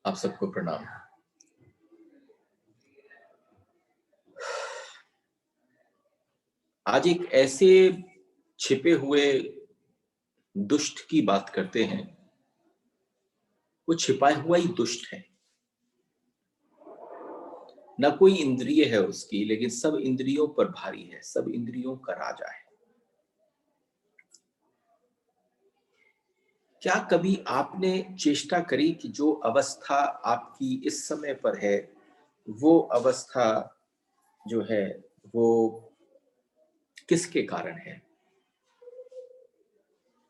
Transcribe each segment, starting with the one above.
आप सबको प्रणाम। आज एक ऐसे छिपे हुए दुष्ट की बात करते हैं। वो छिपा हुआ ही दुष्ट है। न कोई इंद्रिय है उसकी, लेकिन सब इंद्रियों पर भारी है, सब इंद्रियों का राजा है। क्या कभी आपने चेष्टा करी कि जो अवस्था आपकी इस समय पर है, वो अवस्था जो है वो किसके कारण है?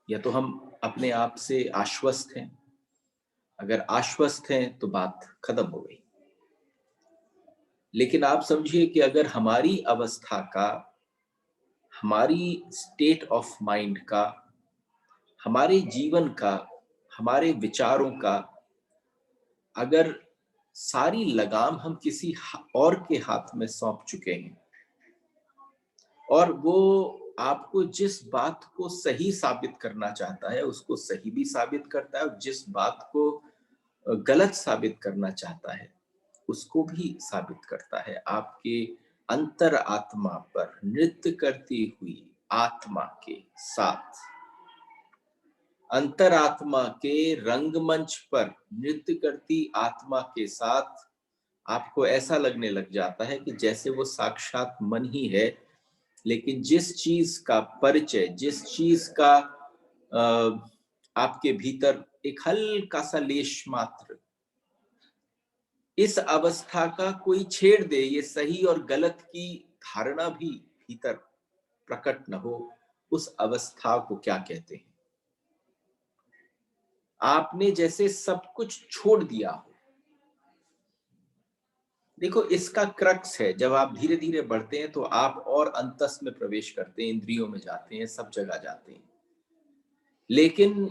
या तो हम अपने आप से आश्वस्त हैं। अगर आश्वस्त हैं तो बात खत्म हो गई। लेकिन आप समझिए कि अगर हमारी अवस्था का, हमारी स्टेट ऑफ माइंड का, हमारे जीवन का, हमारे विचारों का, अगर सारी लगाम हम किसी और के हाथ में सौंप चुके हैं और वो आपको जिस बात को सही साबित करना चाहता है उसको सही भी साबित करता है, और जिस बात को गलत साबित करना चाहता है उसको भी साबित करता है। आपके अंतर आत्मा पर नृत्य करती हुई आत्मा के साथ, अंतरात्मा के रंगमंच पर नृत्य करती आत्मा के साथ आपको ऐसा लगने लग जाता है कि जैसे वो साक्षात मन ही है। लेकिन जिस चीज का परिचय, जिस चीज का आपके भीतर एक हल्का सा लेश मात्र इस अवस्था का कोई छेड़ दे, ये सही और गलत की धारणा भी भीतर प्रकट न हो, उस अवस्था को क्या कहते हैं? आपने जैसे सब कुछ छोड़ दिया हो। देखो, इसका क्रक्स है, जब आप धीरे धीरे बढ़ते हैं तो आप और अंतस में प्रवेश करते हैं, इंद्रियों में जाते हैं, सब जगह जाते हैं। लेकिन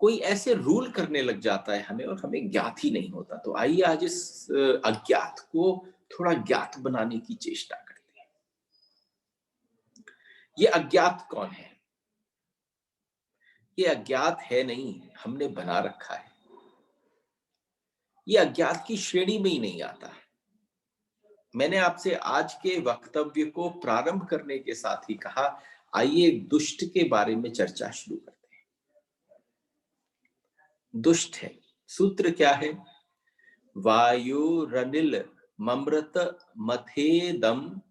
कोई ऐसे रूल करने लग जाता है हमें और हमें ज्ञात ही नहीं होता। तो आइए आज इस अज्ञात को थोड़ा ज्ञात बनाने की चेष्टा करते हैं। ये अज्ञात कौन है? ये अज्ञात है नहीं, हमने बना रखा है। ये अज्ञात की श्रेणी में ही नहीं आता। मैंने आपसे आज के वक्तव्य को प्रारंभ करने के साथ ही कहा, आइए दुष्ट के बारे में चर्चा शुरू करते हैं। दुष्ट है, सूत्र क्या है? वायुरनिल ममृत मथेदम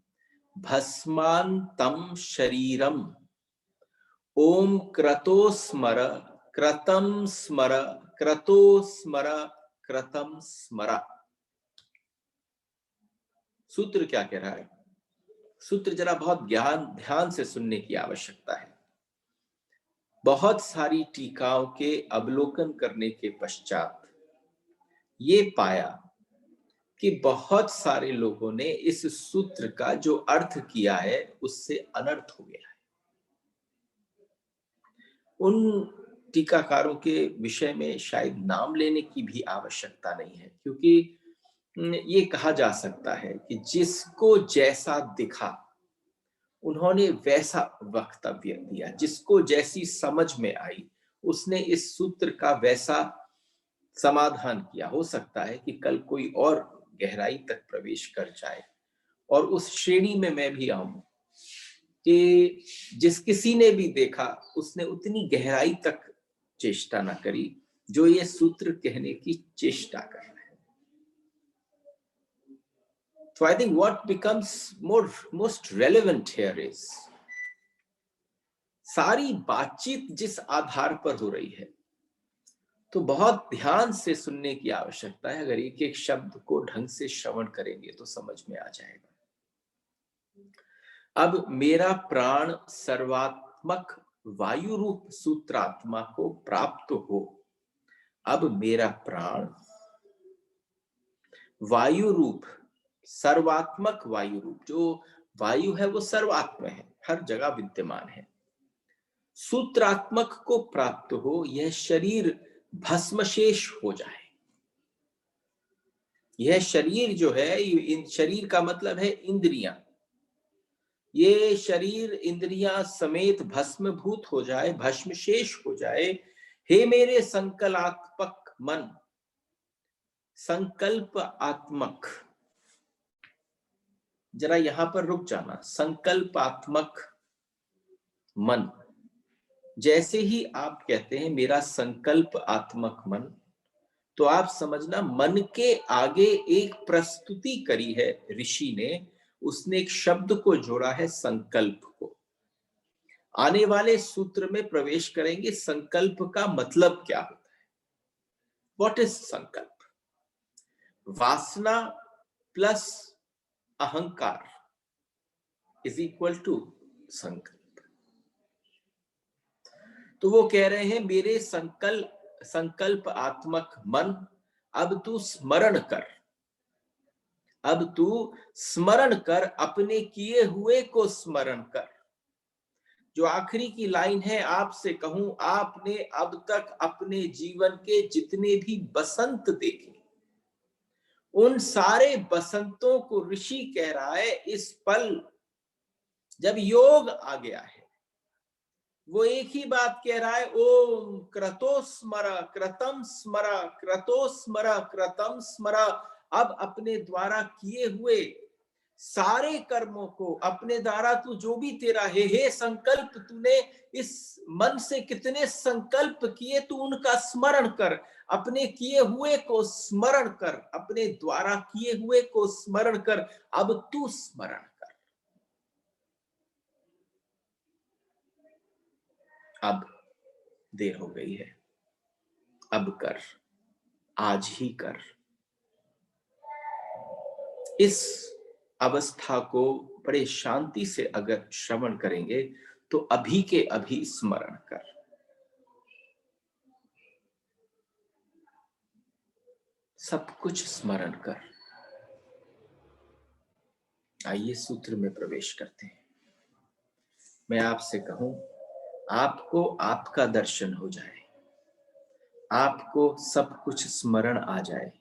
भस्मांतम शरीरम ओम क्रतो स्मर क्रतम स्मर क्रतो स्मर क्रतम स्मर। सूत्र क्या कह रहा है? सूत्र जरा बहुत ध्यान से सुनने की आवश्यकता है। बहुत सारी टीकाओं के अवलोकन करने के पश्चात ये पाया कि बहुत सारे लोगों ने इस सूत्र का जो अर्थ किया है उससे अनर्थ हो गया है। उन टीकाकारों के विषय में शायद नाम लेने की भी आवश्यकता नहीं है, क्योंकि ये कहा जा सकता है कि जिसको जैसा दिखा उन्होंने वैसा वक्तव्य दिया, जिसको जैसी समझ में आई उसने इस सूत्र का वैसा समाधान किया। हो सकता है कि कल कोई और गहराई तक प्रवेश कर जाए और उस श्रेणी में मैं भी आऊं कि जिस किसी ने भी देखा उसने उतनी गहराई तक चेष्टा ना करी जो ये सूत्र कहने की चेष्टा कर रहा है। So I think what becomes most relevant here is, सारी बातचीत जिस आधार पर हो रही है तो बहुत ध्यान से सुनने की आवश्यकता है। अगर एक एक शब्द को ढंग से श्रवण करेंगे तो समझ में आ जाएगा। अब मेरा प्राण सर्वात्मक वायु रूप सूत्रात्मा को प्राप्त हो। अब मेरा प्राण वायु रूप, सर्वात्मक वायु रूप, जो वायु है वो सर्वात्म है, हर जगह विद्यमान है, सूत्रात्मक को प्राप्त हो। यह शरीर भस्मशेष हो जाए। यह शरीर जो है, इन शरीर का मतलब है इंद्रियां, ये शरीर इंद्रियां समेत भस्मभूत हो जाए, भस्मशेष हो जाए। हे मेरे संकल्पात्मक मन, संकल्प आत्मक, जरा यहां पर रुक जाना। संकल्पात्मक मन, जैसे ही आप कहते हैं मेरा संकल्प आत्मक मन, तो आप समझना मन के आगे एक प्रस्तुति करी है ऋषि ने। उसने एक शब्द को जोड़ा है, संकल्प को। आने वाले सूत्र में प्रवेश करेंगे, संकल्प का मतलब क्या होता है। व्हाट इज संकल्प? वासना प्लस अहंकार इज इक्वल टू संकल्प। तो वो कह रहे हैं मेरे संकल्प आत्मक मन, अब तू स्मरण कर, अब तू स्मरण कर, अपने किए हुए को स्मरण कर। जो आखिरी की लाइन है, आपसे कहूं, आपने अब तक अपने जीवन के जितने भी बसंत देखे, उन सारे बसंतों को ऋषि कह रहा है, इस पल जब योग आ गया है, वो एक ही बात कह रहा है, ओम क्रतो स्मर, क्रतम स्मर, क्रतो स्मर, क्रतम स्मर। अब अपने द्वारा किए हुए सारे कर्मों को, अपने द्वारा तू जो भी तेरा है, हे संकल्प, तूने इस मन से कितने संकल्प किए, तू उनका स्मरण कर, अपने किए हुए को स्मरण कर, अपने द्वारा किए हुए को स्मरण कर। अब तू स्मरण कर, अब देर हो गई है, अब कर, आज ही कर। इस अवस्था को बड़े शांति से अगर श्रवण करेंगे तो अभी के अभी स्मरण कर। सब कुछ स्मरण कर। आइए सूत्र में प्रवेश करते हैं। मैं आपसे कहूं, आपको आपका दर्शन हो जाए, आपको सब कुछ स्मरण आ जाए,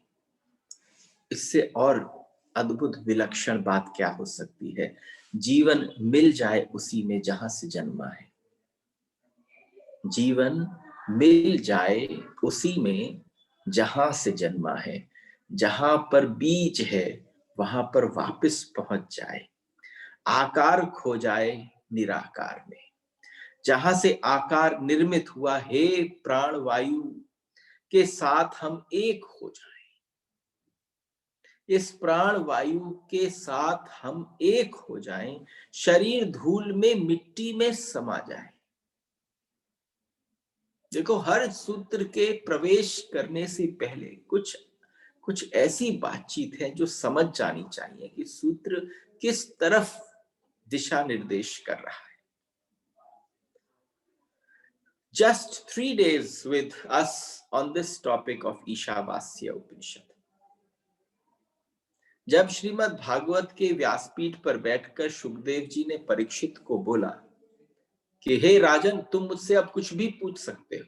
इससे और अद्भुत विलक्षण बात क्या हो सकती है। जीवन मिल जाए उसी में जहां से जन्मा है, जीवन मिल जाए उसी में जहां से जन्मा है। जहां पर बीज है वहां पर वापस पहुंच जाए, आकार खो जाए निराकार में। जहां से आकार निर्मित हुआ, हे प्राण वायु के साथ हम एक हो जाए, इस प्राण वायु के साथ हम एक हो जाएं, शरीर धूल में मिट्टी में समा जाए। देखो, हर सूत्र के प्रवेश करने से पहले कुछ ऐसी बातचीत है जो समझ जानी चाहिए कि सूत्र किस तरफ दिशा निर्देश कर रहा है। Just 3 days with us on this topic of Ishavasya उपनिषद। जब श्रीमद् भागवत के व्यासपीठ पर बैठकर सुखदेव जी ने परीक्षित को बोला कि हे राजन, तुम मुझसे अब कुछ भी पूछ सकते हो,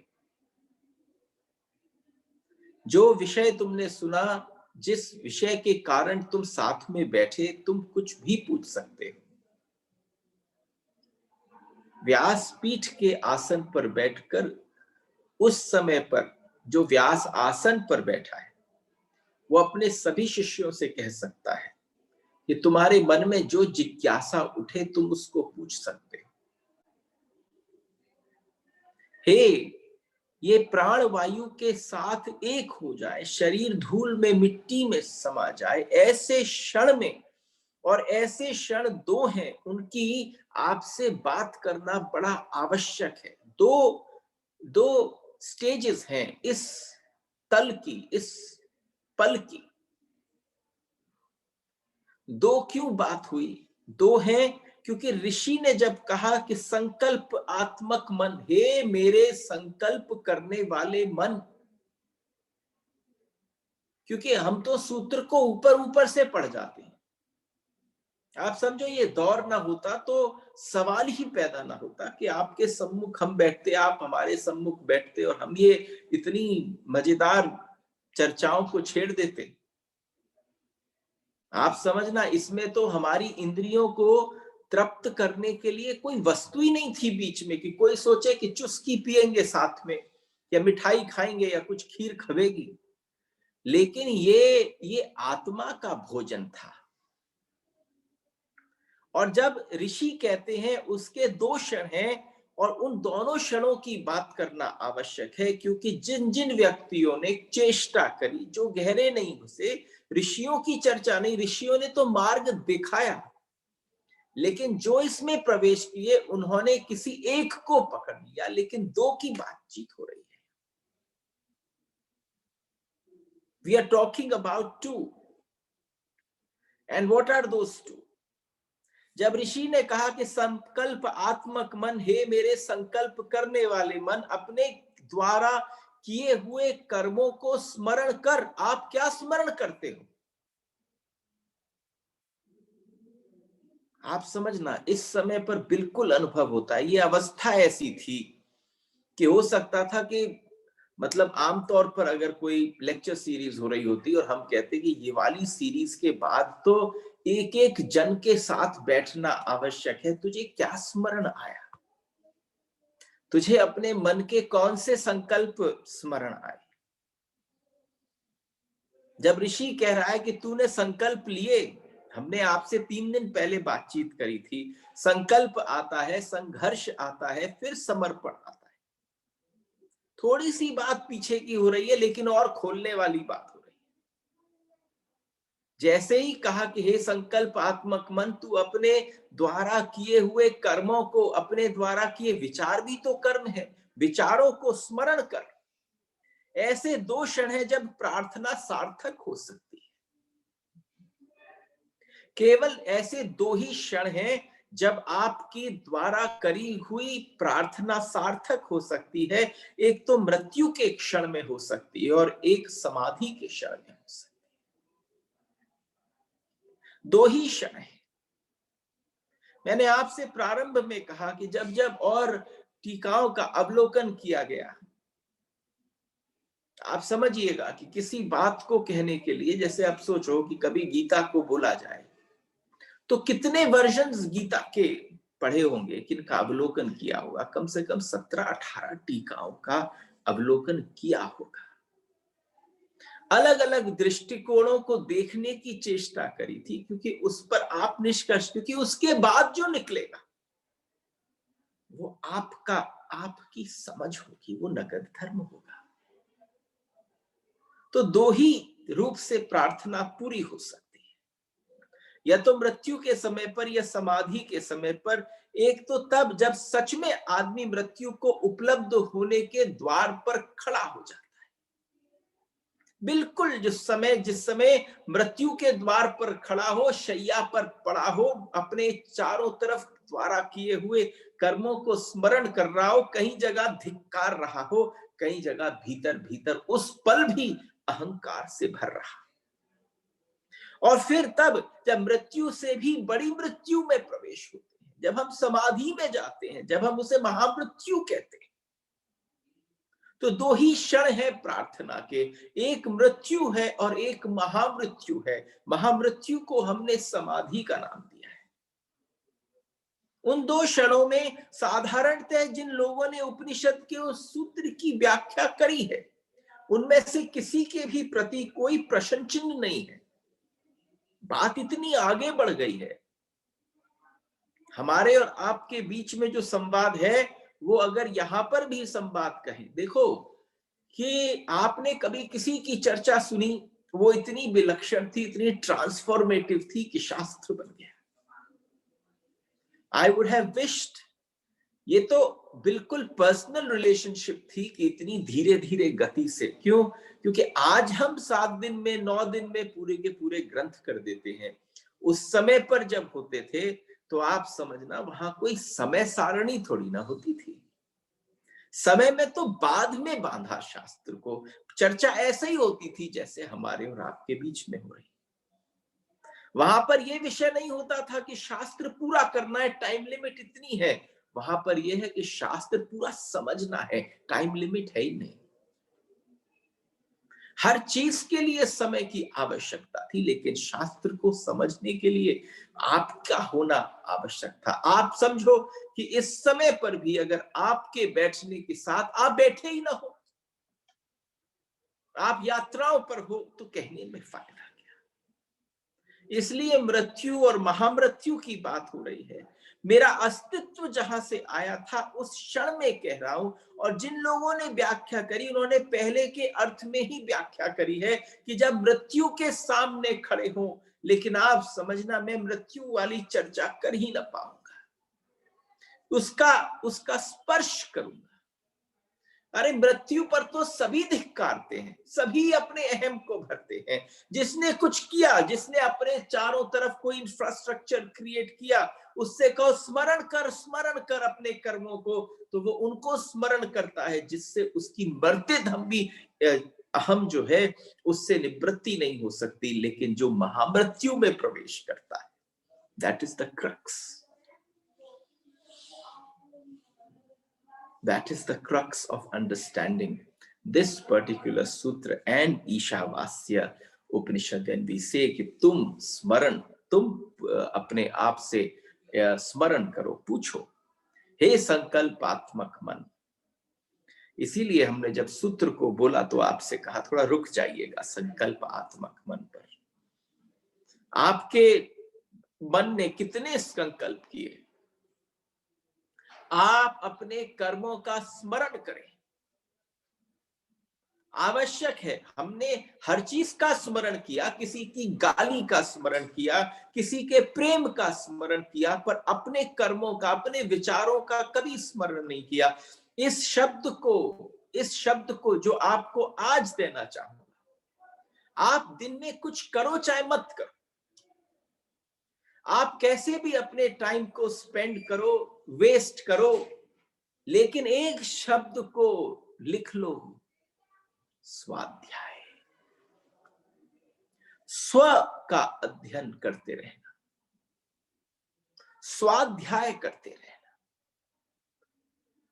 जो विषय तुमने सुना, जिस विषय के कारण तुम साथ में बैठे, तुम कुछ भी पूछ सकते हो। व्यासपीठ के आसन पर बैठकर उस समय पर जो व्यास आसन पर बैठा है, वो अपने सभी शिष्यों से कह सकता है कि तुम्हारे मन में जो जिज्ञासा उठे तुम उसको पूछ सकते हो। हे, ये प्राण वायु के साथ एक हो जाए, शरीर धूल में मिट्टी में समा जाए, ऐसे क्षण में, और ऐसे क्षण दो हैं, उनकी आपसे बात करना बड़ा आवश्यक है। दो स्टेजेस हैं इस तल की, इस पल की। दो क्यों बात हुई? दो हैं क्योंकि ऋषि ने जब कहा कि संकल्प आत्मक मन, हे मेरे संकल्प करने वाले मन, क्योंकि हम तो सूत्र को ऊपर ऊपर से पढ़ जाते हैं। आप समझो, ये दौर ना होता तो सवाल ही पैदा ना होता कि आपके सम्मुख हम बैठते, आप हमारे सम्मुख बैठते और हम ये इतनी मजेदार चर्चाओं को छेड़ देते। आप समझना, इसमें तो हमारी इंद्रियों को तृप्त करने के लिए कोई वस्तु ही नहीं थी बीच में कि कोई सोचे कि चुस्की पिएंगे साथ में, या मिठाई खाएंगे या कुछ खीर खवेगी, लेकिन ये आत्मा का भोजन था। और जब ऋषि कहते हैं उसके 2 क्षण हैं, और उन दोनों क्षणों की बात करना आवश्यक है, क्योंकि जिन जिन व्यक्तियों ने चेष्टा करी, जो गहरे नहीं घुसे, ऋषियों की चर्चा नहीं, ऋषियों ने तो मार्ग दिखाया, लेकिन जो इसमें प्रवेश किए उन्होंने किसी एक को पकड़ लिया, लेकिन 2 की बातचीत हो रही है। We are talking about 2. And what are those 2? जब ऋषि ने कहा कि संकल्प आत्मक मन, हे मेरे संकल्प करने वाले मन, अपने द्वारा किए हुए कर्मों को स्मरण कर। आप क्या स्मरण करते हो? आप समझना, इस समय पर बिल्कुल अनुभव होता है। ये अवस्था ऐसी थी कि हो सकता था कि मतलब आमतौर पर अगर कोई लेक्चर सीरीज हो रही होती और हम कहते कि ये वाली सीरीज के बाद तो एक एक जन के साथ बैठना आवश्यक है, तुझे क्या स्मरण आया? तुझे अपने मन के कौन से संकल्प स्मरण आए? जब ऋषि कह रहा है कि तूने संकल्प लिए, हमने आपसे 3 दिन पहले बातचीत करी थी, संकल्प आता है, संघर्ष आता है, फिर समर्पण आता है। थोड़ी सी बात पीछे की हो रही है, लेकिन और खोलने वाली बात हो रही है। जैसे ही कहा कि हे संकल्प आत्मक मन, तू अपने द्वारा किए हुए कर्मों को, अपने द्वारा किए विचार भी तो कर्म है, विचारों को स्मरण कर। ऐसे 2 क्षण है जब प्रार्थना सार्थक हो सकती है। केवल ऐसे 2 ही क्षण हैं जब आपकी द्वारा करी हुई प्रार्थना सार्थक हो सकती है। एक तो मृत्यु के क्षण में हो सकती है और एक समाधि के क्षण में हो सकती है। 2 ही क्षण है। मैंने आपसे प्रारंभ में कहा कि जब जब और टीकाओं का अवलोकन किया गया, आप समझिएगा कि किसी बात को कहने के लिए, जैसे आप सोचो कि कभी गीता को बोला जाए तो कितने वर्जन्स गीता के पढ़े होंगे, किनका अवलोकन किया होगा? कम से कम 17-18 टीकाओं का अवलोकन किया होगा। अलग अलग दृष्टिकोणों को देखने की चेष्टा करी थी, क्योंकि उस पर आप निष्कर्ष, क्योंकि उसके बाद जो निकलेगा वो आपकी समझ होगी, वो नगद धर्म होगा। तो 2 ही रूप से प्रार्थना पूरी हो सकती है, या तो मृत्यु के समय पर या समाधि के समय पर। एक तो तब जब सच में आदमी मृत्यु को उपलब्ध होने के द्वार पर खड़ा हो जाता है, बिल्कुल जिस समय मृत्यु के द्वार पर खड़ा हो, शैया पर पड़ा हो, अपने चारों तरफ द्वारा किए हुए कर्मों को स्मरण कर रहा हो, कहीं जगह धिक्कार रहा हो, कहीं जगह भीतर भीतर उस पल भी अहंकार से भर रहा। और फिर तब जब मृत्यु से भी बड़ी मृत्यु में प्रवेश होते हैं, जब हम समाधि में जाते हैं, जब हम उसे महामृत्यु कहते हैं, तो 2 ही क्षण है प्रार्थना के, एक मृत्यु है और एक महामृत्यु है। महामृत्यु को हमने समाधि का नाम दिया है। उन 2 क्षणों में साधारणतः जिन लोगों ने उपनिषद के उस सूत्र की व्याख्या करी है, उनमें से किसी के भी प्रति कोई प्रश्न चिन्ह नहीं है। बात इतनी आगे बढ़ गई है। हमारे और आपके बीच में जो संवाद है, वो अगर यहां पर भी संवाद कहें, देखो कि आपने कभी किसी की चर्चा सुनी, वो इतनी विलक्षण थी, इतनी ट्रांसफॉर्मेटिव थी कि शास्त्र बन गया। आई वुड हैव विश्ड, ये तो बिल्कुल पर्सनल रिलेशनशिप थी कि इतनी धीरे धीरे गति से। क्यों? क्योंकि आज हम 7 दिन में, 9 दिन में पूरे के पूरे ग्रंथ कर देते हैं। उस समय पर जब होते थे तो आप समझना, वहां कोई समय सारणी थोड़ी ना होती थी। समय में तो बाद में बांधा शास्त्र को। चर्चा ऐसे ही होती थी जैसे हमारे और आपके बीच में हो रही। वहां पर यह विषय नहीं होता था कि शास्त्र पूरा करना है, टाइम लिमिट इतनी है। वहां पर यह है कि शास्त्र पूरा समझना है, टाइम लिमिट है ही नहीं। हर चीज के लिए समय की आवश्यकता थी, लेकिन शास्त्र को समझने के लिए आपका होना आवश्यक था। आप समझो कि इस समय पर भी अगर आपके बैठने के साथ आप बैठे ही ना हो, आप यात्राओं पर हो तो कहने में फायदा क्या। इसलिए मृत्यु और महामृत्यु की बात हो रही है। मेरा अस्तित्व जहां से आया था उस क्षण में कह रहा हूं। और जिन लोगों ने व्याख्या करी उन्होंने पहले के अर्थ में ही व्याख्या करी है कि जब मृत्यु के सामने खड़े हों। लेकिन आप समझना, मैं मृत्यु वाली चर्चा कर ही ना पाऊंगा, उसका उसका स्पर्श करूंगा। अरे मृत्यु पर तो सभी धिक्कारते हैं, सभी अपने अहम को भरते हैं। जिसने कुछ किया, जिसने अपने चारों तरफ कोई इंफ्रास्ट्रक्चर क्रिएट किया, उससे कहो स्मरण कर अपने कर्मों को, तो वो उनको स्मरण करता है जिससे उसकी मरते दम भी अहम जो है उससे निवृत्ति नहीं हो सकती। लेकिन जो महामृत्यु में प्रवेश करता है, that is the crux, that is the crux of understanding this particular sutra and Ishavasya Upanishad. and we say कि तुम स्मरण, तुम अपने आप से स्मरण करो, पूछो, हे संकल्पात्मक मन। इसीलिए हमने जब सूत्र को बोला तो आपसे कहा थोड़ा रुक जाइएगा संकल्पात्मक मन पर। आपके मन ने कितने संकल्प किए, आप अपने कर्मों का स्मरण करें। आवश्यक है, हमने हर चीज का स्मरण किया, किसी की गाली का स्मरण किया, किसी के प्रेम का स्मरण किया, पर अपने कर्मों का, अपने विचारों का कभी स्मरण नहीं किया। इस शब्द को जो आपको आज देना चाहूंगा, आप दिन में कुछ करो चाहे मत करो, आप कैसे भी अपने टाइम को स्पेंड करो, वेस्ट करो, लेकिन एक शब्द को लिख लो, स्वाध्याय। स्व का अध्ययन करते रहना, स्वाध्याय करते रहना,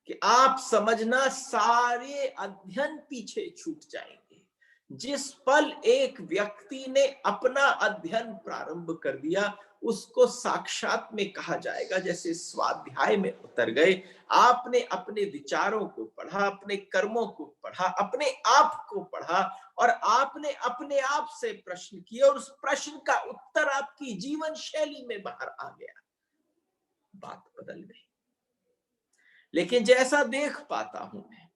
कि आप समझना सारे अध्ययन पीछे छूट जाएंगे। जिस पल एक व्यक्ति ने अपना अध्ययन प्रारंभ कर दिया, उसको साक्षात में कहा जाएगा जैसे स्वाध्याय में उतर गए। आपने अपने विचारों को पढ़ा, अपने कर्मों को पढ़ा, अपने आप को पढ़ा, और आपने अपने आप से प्रश्न किए, और उस प्रश्न का उत्तर आपकी जीवन शैली में बाहर आ गया, बात बदल गई। लेकिन जैसा देख पाता हूं मैं,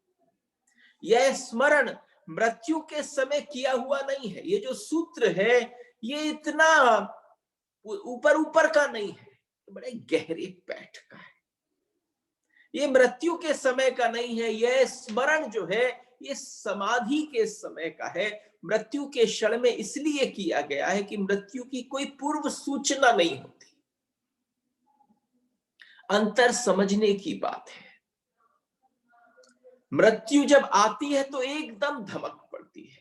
यह स्मरण मृत्यु के समय किया हुआ नहीं है। ये जो सूत्र है ये इतना ऊपर ऊपर का नहीं है, बड़े गहरे पैठ का है। ये मृत्यु के समय का नहीं है, यह स्मरण जो है ये समाधि के समय का है। मृत्यु के क्षण में इसलिए किया गया है कि मृत्यु की कोई पूर्व सूचना नहीं होती। अंतर समझने की बात है। मृत्यु जब आती है तो एकदम धमक पड़ती है।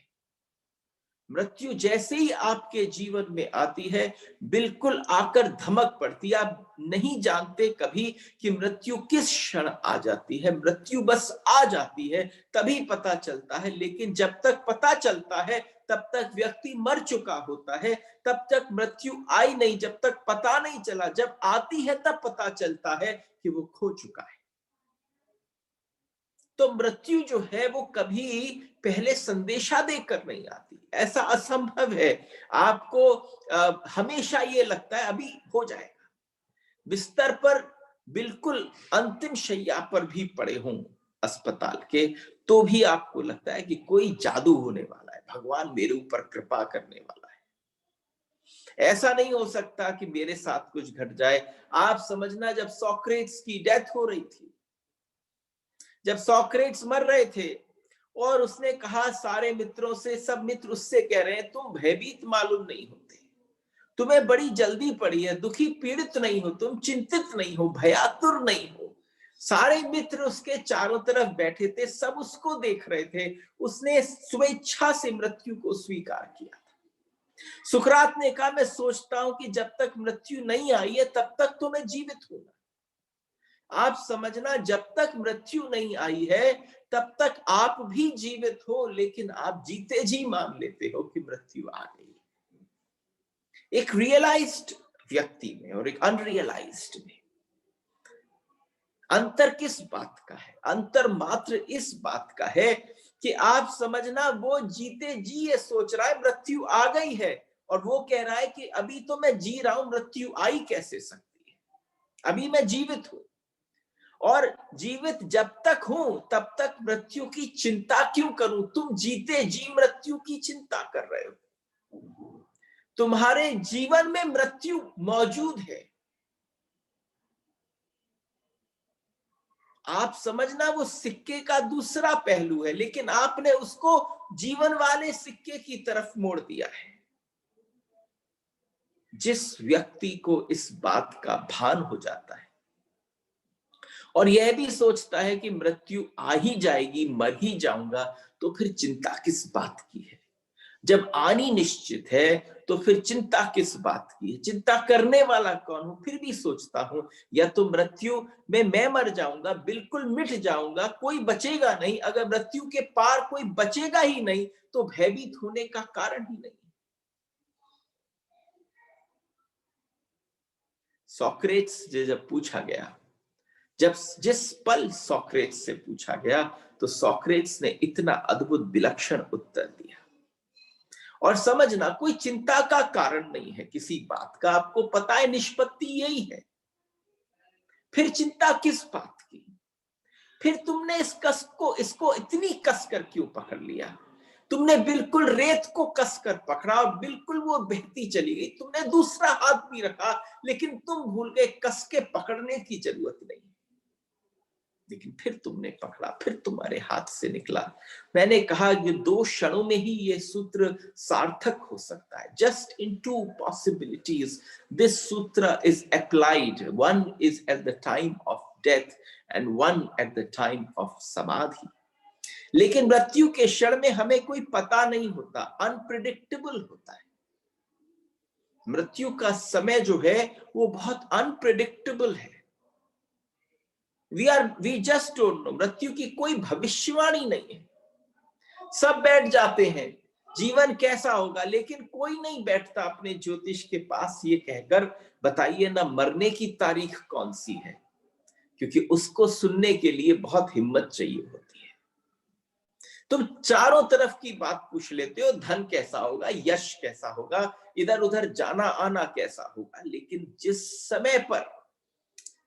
मृत्यु जैसे ही आपके जीवन में आती है, बिल्कुल आकर धमक पड़ती है। आप नहीं जानते कभी कि मृत्यु किस क्षण आ जाती है। मृत्यु बस आ जाती है, तभी पता चलता है। लेकिन जब तक पता चलता है तब तक व्यक्ति मर चुका होता है। तब तक मृत्यु आई नहीं, जब तक पता नहीं चला। जब आती है तब पता चलता है कि वो खो चुका है। तो मृत्यु जो है वो कभी पहले संदेशा देकर नहीं आती, ऐसा असंभव है। आपको हमेशा ये लगता है अभी हो जाएगा। बिस्तर पर बिल्कुल अंतिम शैया पर भी पड़े हों अस्पताल के, तो भी आपको लगता है कि कोई जादू होने वाला है, भगवान मेरे ऊपर कृपा करने वाला है। ऐसा नहीं हो सकता कि मेरे साथ कुछ घट जाए। आप समझना, जब सोक्रेट्स की डेथ हो रही थी, जब सोक्रेट्स मर रहे थे और उसने कहा सारे मित्रों से, सब मित्र उससे कह रहे हैं तुम भयभीत मालूम नहीं होते, तुम्हें बड़ी जल्दी पड़ी है, दुखी पीड़ित नहीं हो, तुम चिंतित नहीं हो, भयातुर नहीं हो। सारे मित्र उसके चारों तरफ बैठे थे, सब उसको देख रहे थे। उसने स्वेच्छा से मृत्यु को स्वीकार किया था। सुकरात ने कहा मैं सोचता हूं कि जब तक मृत्यु नहीं आई है तब तक तो मैं जीवित हूं। आप समझना, जब तक मृत्यु नहीं आई है तब तक आप भी जीवित हो, लेकिन आप जीते जी मान लेते हो कि मृत्यु आ गई। एक रियलाइज्ड व्यक्ति में और एक अनरियलाइज्ड में अंतर किस बात का है? अंतर मात्र इस बात का है कि आप समझना वो जीते जी ये सोच रहा है मृत्यु आ गई है, और वो कह रहा है कि अभी तो मैं जी रहा हूं, मृत्यु आई कैसे सकती है, अभी मैं जीवित हूं, और जीवित जब तक हूं तब तक मृत्यु की चिंता क्यों करूं? तुम जीते जी मृत्यु की चिंता कर रहे हो। तुम्हारे जीवन में मृत्यु मौजूद है। आप समझना वो सिक्के का दूसरा पहलू है, लेकिन आपने उसको जीवन वाले सिक्के की तरफ मोड़ दिया है। जिस व्यक्ति को इस बात का भान हो जाता है और यह भी सोचता है कि मृत्यु आ ही जाएगी, मर ही जाऊंगा, तो फिर चिंता किस बात की है? जब आनी निश्चित है तो फिर चिंता किस बात की है? चिंता करने वाला कौन हूं? फिर भी सोचता हूं या तो मृत्यु में मैं मर जाऊंगा, बिल्कुल मिट जाऊंगा, कोई बचेगा नहीं। अगर मृत्यु के पार कोई बचेगा ही नहीं तो भयभीत होने का कारण ही नहीं। सोक्रेट्स से जब पूछा गया, जब जिस पल सोक्रेट्स से पूछा गया, तो सोक्रेट्स ने इतना अद्भुत विलक्षण उत्तर दिया। और समझना कोई चिंता का कारण नहीं है किसी बात का, आपको पता है निष्पत्ति यही है, फिर चिंता किस बात की? फिर तुमने इस कस को इसको इतनी कस कर क्यों पकड़ लिया? तुमने बिल्कुल रेत को कस कर पकड़ा और बिल्कुल वो बहती चली गई। तुमने दूसरा हाथ भी रखा, लेकिन तुम भूल गए कस के पकड़ने की जरूरत नहीं। लेकिन फिर तुमने पकड़ा, फिर तुम्हारे हाथ से निकला। मैंने कहा कि 2 क्षणों में ही ये सूत्र सार्थक हो सकता है। Just in 2 possibilities this sutra is applied. One is at the time of death and one at the time of samadhi. लेकिन मृत्यु के क्षण में हमें कोई पता नहीं होता, अनप्रिडिक्टेबल होता है। मृत्यु का समय जो है वो बहुत अनप्रिडिक्टेबल है। We just don't know. मृत्यु की कोई भविष्यवाणी नहीं है। सब बैठ जाते हैं जीवन कैसा होगा, लेकिन कोई नहीं बैठता अपने ज्योतिष के पास ये कहकर बताइए ना मरने की तारीख कौन सी है, क्योंकि उसको सुनने के लिए बहुत हिम्मत चाहिए होती है। तुम चारों तरफ की बात पूछ लेते हो, धन कैसा होगा, यश कैसा होगा, इधर उधर जाना आना कैसा होगा, लेकिन जिस समय पर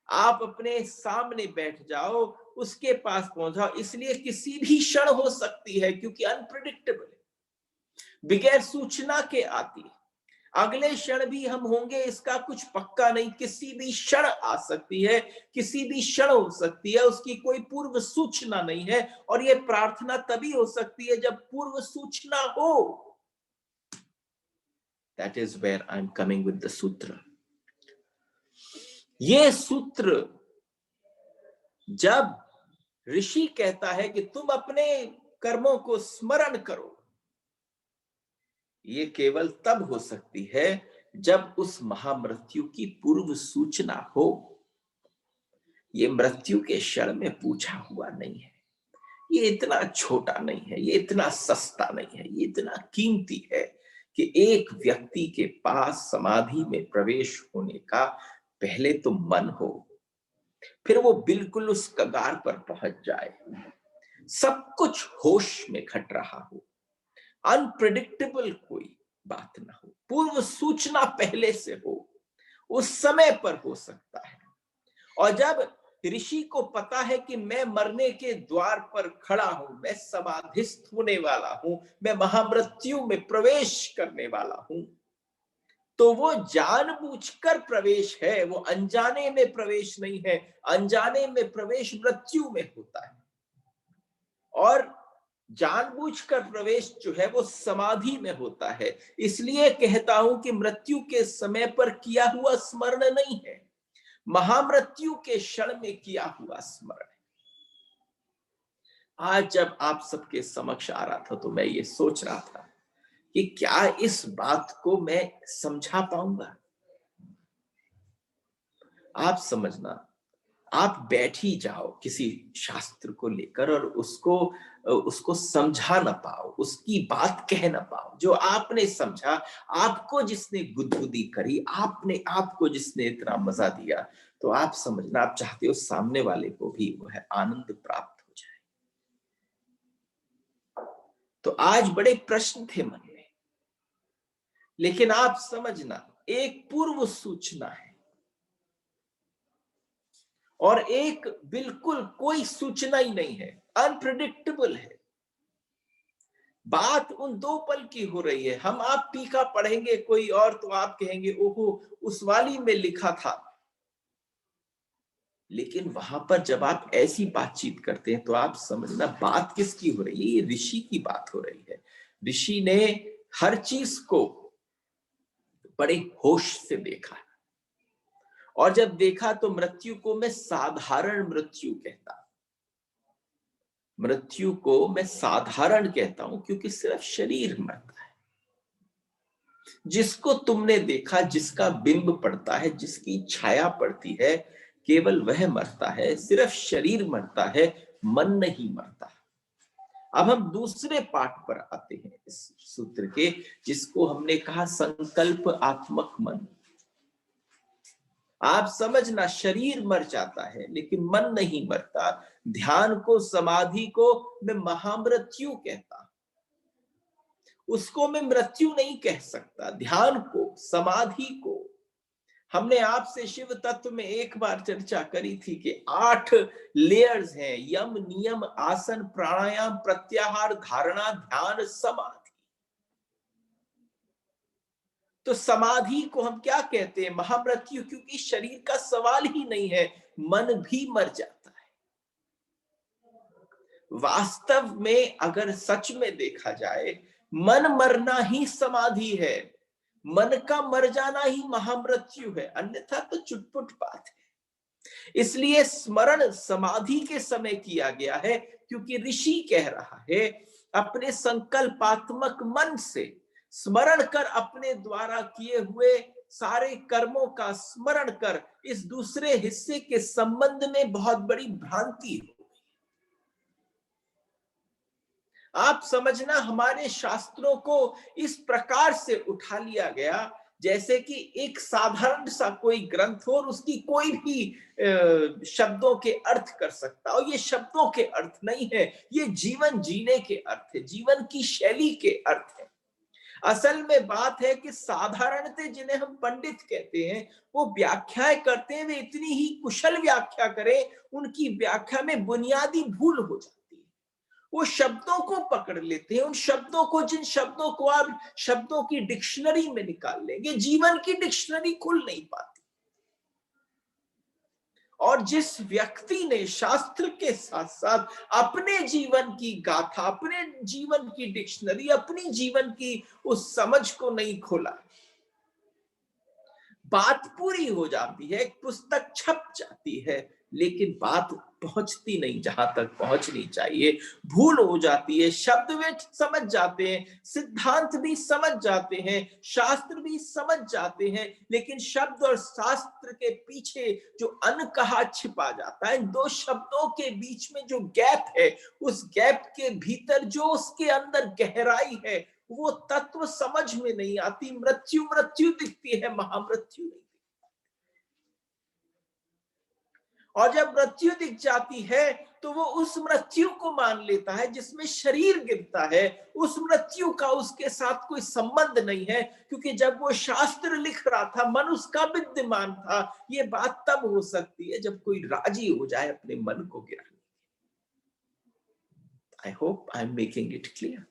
आप अपने सामने बैठ जाओ, उसके पास पहुंच जाओ, इसलिए किसी भी क्षण हो सकती है, क्योंकि अनप्रिडिक्टेबल है, बगैर सूचना के आती है। अगले क्षण भी हम होंगे इसका कुछ पक्का नहीं, किसी भी क्षण आ सकती है, किसी भी क्षण हो सकती है, उसकी कोई पूर्व सूचना नहीं है। और यह प्रार्थना तभी हो सकती है जब पूर्व सूचना हो। That is where I am coming with the sutra. ये सूत्र जब ऋषि कहता है कि तुम अपने कर्मों को स्मरण करो, ये केवल तब हो सकती है जब उस महामृत्यु की पूर्व सूचना हो। ये मृत्यु के क्षण में पूछा हुआ नहीं है, ये इतना छोटा नहीं है, ये इतना सस्ता नहीं है, ये इतना कीमती है कि एक व्यक्ति के पास समाधि में प्रवेश होने का पहले तो मन हो, फिर वो बिल्कुल उस कगार पर पहुंच जाए, सब कुछ होश में घट रहा हो, अनप्रिडिक्टेबल कोई बात ना हो, पूर्व सूचना पहले से हो, उस समय पर हो सकता है। और जब ऋषि को पता है कि मैं मरने के द्वार पर खड़ा हूं, मैं समाधिस्थ होने वाला हूं, मैं महामृत्यु में प्रवेश करने वाला हूं, तो वो जानबूझकर प्रवेश है, वो अनजाने में प्रवेश नहीं है। अनजाने में प्रवेश मृत्यु में होता है, और जानबूझकर प्रवेश जो है वो समाधि में होता है। इसलिए कहता हूं कि मृत्यु के समय पर किया हुआ स्मरण नहीं है, महामृत्यु के क्षण में किया हुआ स्मरण है। आज जब आप सबके समक्ष आ रहा था तो मैं ये सोच रहा था कि क्या इस बात को मैं समझा पाऊंगा। आप समझना, आप बैठ ही जाओ किसी शास्त्र को लेकर और उसको उसको समझा ना पाओ, उसकी बात कह ना पाओ, जो आपने समझा, आपको जिसने गुदगुदी करी, आपने आपको जिसने इतना मजा दिया, तो आप समझना, आप चाहते हो सामने वाले को भी वो है आनंद प्राप्त हो जाए। तो आज बड़े प्रश्न थे मन में, लेकिन आप समझना एक पूर्व सूचना है और एक बिल्कुल कोई सूचना ही नहीं है, अनप्रिडिक्टेबल है। बात उन 2 पल की हो रही है। हम आप टीका पढ़ेंगे कोई और तो आप कहेंगे ओहो उस वाली में लिखा था, लेकिन वहां पर जब आप ऐसी बातचीत करते हैं तो आप समझना बात किसकी हो रही है, ये ऋषि की बात हो रही है। ऋषि ने हर चीज को बड़े होश से देखा और जब देखा तो मृत्यु को मैं साधारण मृत्यु कहता, मृत्यु को मैं साधारण कहता हूं क्योंकि सिर्फ शरीर मरता है। जिसको तुमने देखा, जिसका बिंब पड़ता है, जिसकी छाया पड़ती है, केवल वह मरता है, सिर्फ शरीर मरता है, मन नहीं मरता। अब हम दूसरे पाठ पर आते हैं इस सूत्र के, जिसको हमने कहा संकल्प आत्मक मन। आप समझना शरीर मर जाता है लेकिन मन नहीं मरता। ध्यान को, समाधि को मैं महामृत्यु कहता, उसको मैं मृत्यु नहीं कह सकता। ध्यान को, समाधि को हमने आपसे शिव तत्व में एक बार चर्चा करी थी कि 8 लेयर्स हैं, यम, नियम, आसन, प्राणायाम, प्रत्याहार, धारणा, ध्यान, समाधि। तो समाधि को हम क्या कहते हैं, महामृत्यु, क्योंकि शरीर का सवाल ही नहीं है, मन भी मर जाता है। वास्तव में अगर सच में देखा जाए, मन मरना ही समाधि है, मन का मर जाना ही महामृत्यु है, अन्यथा तो चुटपुट बात है। इसलिए स्मरण समाधि के समय किया गया है, क्योंकि ऋषि कह रहा है अपने संकल्पात्मक मन से स्मरण कर, अपने द्वारा किए हुए सारे कर्मों का स्मरण कर, इस दूसरे हिस्से के संबंध में बहुत बड़ी भ्रांति हो। आप समझना हमारे शास्त्रों को इस प्रकार से उठा लिया गया जैसे कि एक साधारण सा कोई ग्रंथ हो और उसकी कोई भी शब्दों के अर्थ कर सकता हो। ये शब्दों के अर्थ नहीं है, ये जीवन जीने के अर्थ है, जीवन की शैली के अर्थ है। असल में बात है कि साधारणतः जिन्हें हम पंडित कहते हैं, वो व्याख्याएं करते हैं, वे इतनी ही कुशल व्याख्या करें, उनकी व्याख्या में बुनियादी भूल हो जाती है। वो शब्दों को पकड़ लेते हैं, उन शब्दों को, जिन शब्दों को आप शब्दों की डिक्शनरी में निकाल लेंगे, जीवन की डिक्शनरी खुल नहीं पाती। और जिस व्यक्ति ने शास्त्र के साथ साथ अपने जीवन की गाथा, अपने जीवन की डिक्शनरी, अपनी जीवन की उस समझ को नहीं खोला, बात पूरी हो जाती है, एक पुस्तक छप जाती है, लेकिन बात पहुंचती नहीं जहां तक पहुंचनी चाहिए, भूल हो जाती है। शब्द वे समझ जाते हैं, सिद्धांत भी समझ जाते हैं, शास्त्र भी समझ जाते हैं, लेकिन शब्द और शास्त्र के पीछे जो अनकहा छिपा जाता है, 2 शब्दों के बीच में जो गैप है, उस गैप के भीतर जो उसके अंदर गहराई है, वो तत्व समझ में नहीं आती। मृत्यु मृत्यु दिखती है, महामृत्यु नहीं। और जब मृत्यु दिख जाती है तो वो उस मृत्यु को मान लेता है जिसमें शरीर गिरता है। उस मृत्यु का उसके साथ कोई संबंध नहीं है, क्योंकि जब वो शास्त्र लिख रहा था, मन उसका विद्यमान था। ये बात तब हो सकती है जब कोई राजी हो जाए अपने मन को गिराने। I hope I am making it clear.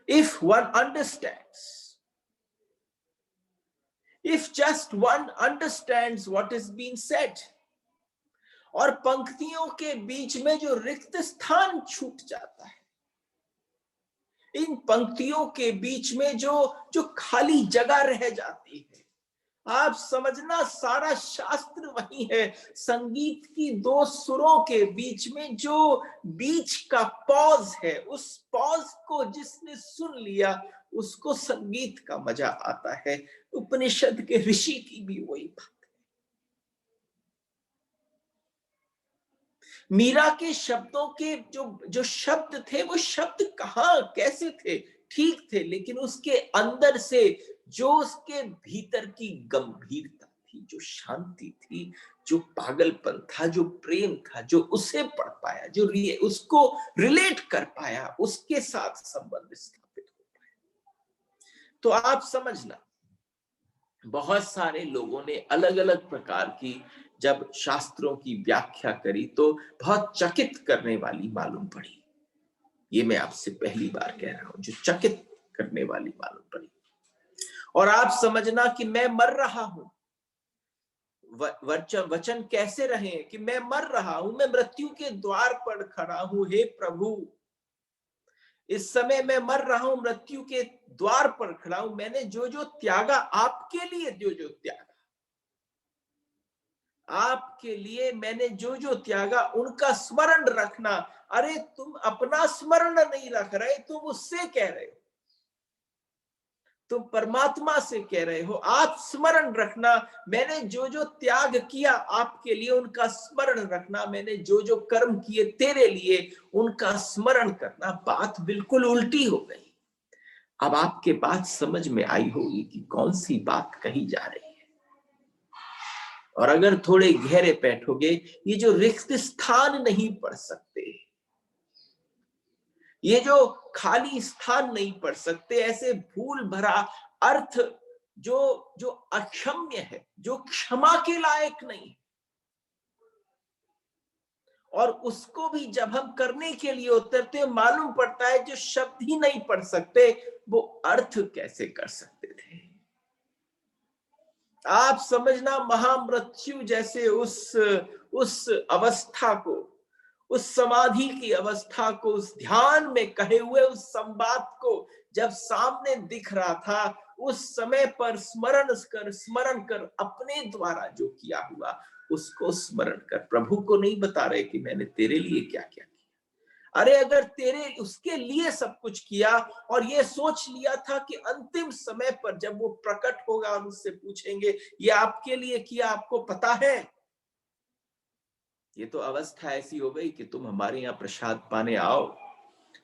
If one understands, if just one understands what is being said, और पंक्तियों के बीच में जो रिक्त स्थान छूट जाता है, इन पंक्तियों के बीच में जो जो खाली जगह रह जाती है, आप समझना सारा शास्त्र वही है। संगीत की 2 सुरों के बीच में जो बीच का पॉज है, उस पॉज को जिसने सुन लिया उसको संगीत का मजा आता है। उपनिषद के ऋषि की भी वही बात है। मीरा के शब्दों के जो जो शब्द थे, वो शब्द कहां कैसे थे, ठीक थे, लेकिन उसके अंदर से जो उसके भीतर की गंभीरता, थी, जो शांति थी, जो पागलपन था, जो प्रेम था, जो उसे पढ़ पाया, जो उसको रिलेट कर पाया, उसके साथ संबंध स्थापित हो पाया। तो आप समझना, बहुत सारे लोगों ने अलग अलग प्रकार की जब शास्त्रों की व्याख्या करी तो बहुत चकित करने वाली मालूम पड़ी। ये मैं आपसे पहली बार कह रहा हूं, जो चकित करने वाली मालूम पड़ी। और आप समझना कि मैं मर रहा हूं। वचन कैसे रहे कि मैं मर रहा हूं, मैं मृत्यु के द्वार पर खड़ा हूं, हे प्रभु इस समय मैं मर रहा हूं, मृत्यु के द्वार पर खड़ा हूं। मैंने जो जो त्यागा आपके लिए, जो जो त्यागा आपके लिए मैंने जो जो त्यागा, उनका स्मरण रखना। अरे तुम अपना स्मरण नहीं रख रहे, तुम उससे कह रहे हो, तुम परमात्मा से कह रहे हो। आप स्मरण रखना, मैंने जो जो त्याग किया आपके लिए, उनका स्मरण रखना। मैंने जो जो कर्म किए तेरे लिए, उनका स्मरण करना। बात बिल्कुल उल्टी हो गई। अब आपके बात समझ में आई होगी कि कौन सी बात कही जा रही है। और अगर थोड़े गहरे बैठोगे, ये जो रिक्त स्थान नहीं पढ़ सकते, ये जो खाली स्थान नहीं पढ़ सकते, ऐसे भूल भरा अर्थ जो जो अक्षम्य है, जो क्षमा के लायक नहीं, और उसको भी जब हम करने के लिए उतरते मालूम पड़ता है जो शब्द ही नहीं पढ़ सकते, वो अर्थ कैसे कर सकते थे। आप समझना, महामृत्यु जैसे उस अवस्था को, उस समाधि की अवस्था को, उस ध्यान में कहे हुए उस संवाद को जब सामने दिख रहा था, उस समय पर स्मरण कर अपने द्वारा जो किया हुआ उसको स्मरण कर। प्रभु को नहीं बता रहे कि मैंने तेरे लिए क्या क्या किया। अरे अगर तेरे उसके लिए सब कुछ किया और ये सोच लिया था कि अंतिम समय पर जब वो प्रकट होगा और उससे पूछेंगे ये आपके लिए किया, आपको पता है। ये तो अवस्था ऐसी हो गई कि तुम हमारे यहाँ प्रसाद पाने आओ,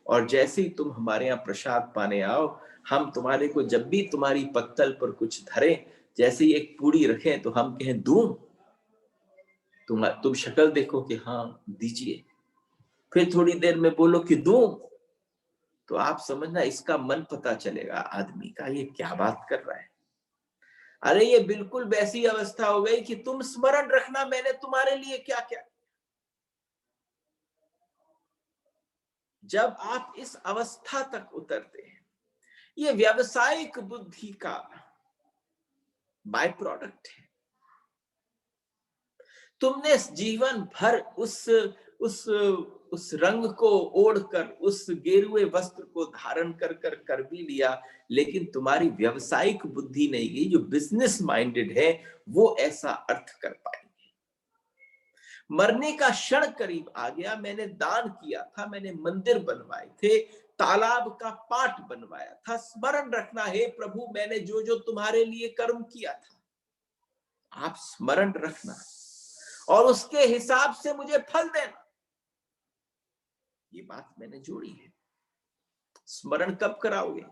और जैसे ही तुम हमारे यहाँ प्रसाद पाने आओ, हम तुम्हारे को जब भी तुम्हारी पत्तल पर कुछ धरें, जैसे ही एक पूड़ी रखें तो हम कहें दूं, तुम शक्ल देखो कि हाँ दीजिए, फिर थोड़ी देर में बोलो कि दूं, तो आप समझना इसका मन पता चलेगा आदमी का, ये क्या बात कर रहा है। अरे ये बिल्कुल वैसी अवस्था हो गई कि तुम स्मरण रखना मैंने तुम्हारे लिए क्या क्या। जब आप इस अवस्था तक उतरते हैं, ये व्यावसायिक बुद्धि का बाय प्रोडक्ट है। तुमने जीवन भर उस रंग को ओढ़कर, उस गेरुए वस्त्र को धारण कर भी लिया, लेकिन तुम्हारी व्यावसायिक बुद्धि नहीं गई, जो बिजनेस माइंडेड है वो ऐसा अर्थ कर पाएंगे। मरने का क्षण करीब आ गया, मैंने दान किया था, मैंने मंदिर बनवाए थे, तालाब का पाट बनवाया था, स्मरण रखना हे प्रभु मैंने जो जो तुम्हारे लिए कर्म किया था, आप स्मरण रखना और उसके हिसाब से मुझे फल देना। ये बात मैंने जोड़ी है। स्मरण कब कराओगे?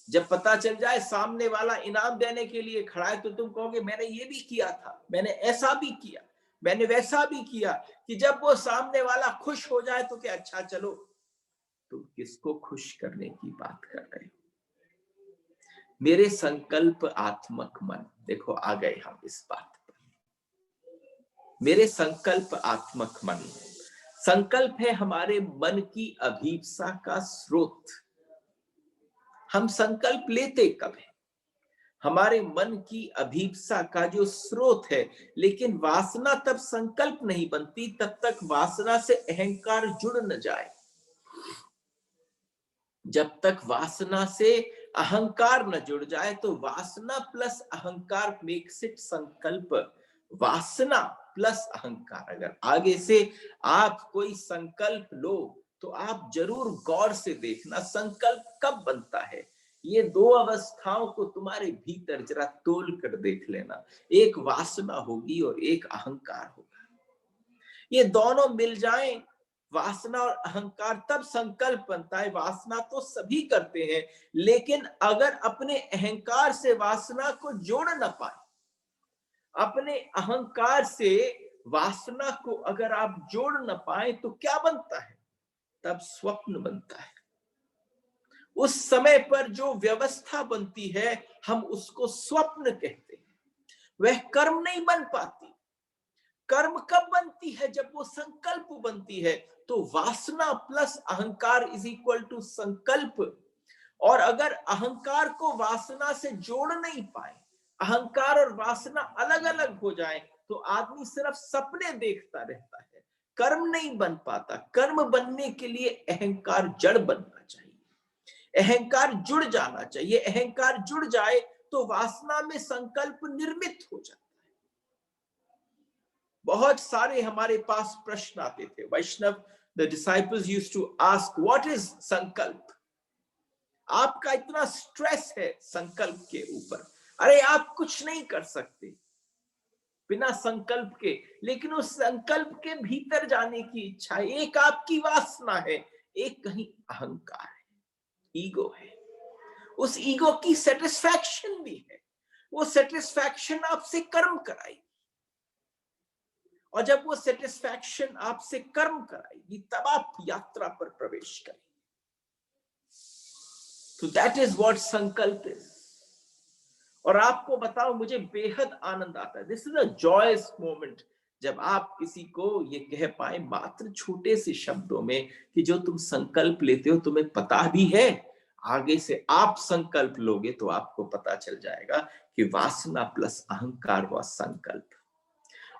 जब पता चल जाए सामने वाला इनाम देने के लिए खड़ा है, तो तुम कहोगे मैंने ये भी किया था, मैंने ऐसा भी किया, मैंने वैसा भी किया। कि जब वो सामने वाला खुश हो जाए तो क्या, अच्छा चलो, तुम किसको खुश करने की बात कर रहे हो? मेरे संकल्प आत्मक मन, देखो आ गए हम इस बात पर। मेरे संकल्प आत्मक मन, संकल्प है हमारे मन की अभीप्सा का स्रोत। हम संकल्प लेते कब है? हमारे मन की अभीप्सा का जो स्रोत है। लेकिन वासना तब संकल्प नहीं बनती तब तक वासना से अहंकार जुड़ न जाए। जब तक वासना से अहंकार न जुड़ जाए, तो वासना प्लस अहंकार मेक्स इट संकल्प। वासना प्लस अहंकार, अगर आगे से आप कोई संकल्प लो तो आप जरूर गौर से देखना संकल्प कब बनता है। ये दो अवस्थाओं को तुम्हारे भीतर जरा तोल कर देख लेना, एक वासना होगी और एक अहंकार होगा। ये दोनों मिल जाएं, वासना और अहंकार, तब संकल्प बनता है। वासना तो सभी करते हैं, लेकिन अगर अपने अहंकार से वासना को जोड़ न पाए, अपने अहंकार से वासना को अगर आप जोड़ न पाए तो क्या बनता है? तब स्वप्न बनता है। उस समय पर जो व्यवस्था बनती है हम उसको स्वप्न कहते हैं। वह कर्म नहीं बन पाती। कर्म कब बनती है? जब वो संकल्प बनती है। तो वासना प्लस अहंकार इज इक्वल टू संकल्प। और अगर अहंकार को वासना से जोड़ नहीं पाए, अहंकार और वासना अलग अलग हो जाए, तो आदमी सिर्फ सपने देखता रहता है, कर्म नहीं बन पाता। कर्म बनने के लिए अहंकार जड़ बनना चाहिए, अहंकार जुड़ जाना चाहिए। अहंकार जुड़ जाए तो वासना में संकल्प निर्मित हो जाता है। बहुत सारे हमारे पास प्रश्न आते थे। Vaishnav, the disciples used to ask what is sankalp. आपका इतना स्ट्रेस है संकल्प के ऊपर, अरे आप कुछ नहीं कर सकते बिना संकल्प के, लेकिन उस संकल्प के भीतर जाने की इच्छा, एक आपकी वासना है, एक कहीं अहंकार है, ईगो है। उस ईगो की सेटिस्फैक्शन भी है, वो सेटिस्फैक्शन आपसे कर्म कराएगी, और जब वो सेटिस्फैक्शन आपसे कर्म कराएगी तब आप यात्रा पर प्रवेश करेंगे। तो that is what sankalp is. और आपको बताओ, मुझे बेहद आनंद आता है, this is a joyous moment, जब आप किसी को ये कह पाए मात्र छोटे से शब्दों में कि जो तुम संकल्प लेते हो तुम्हें पता भी है, आगे से आप संकल्प लोगे तो आपको पता चल जाएगा कि वासना प्लस अहंकार व संकल्प।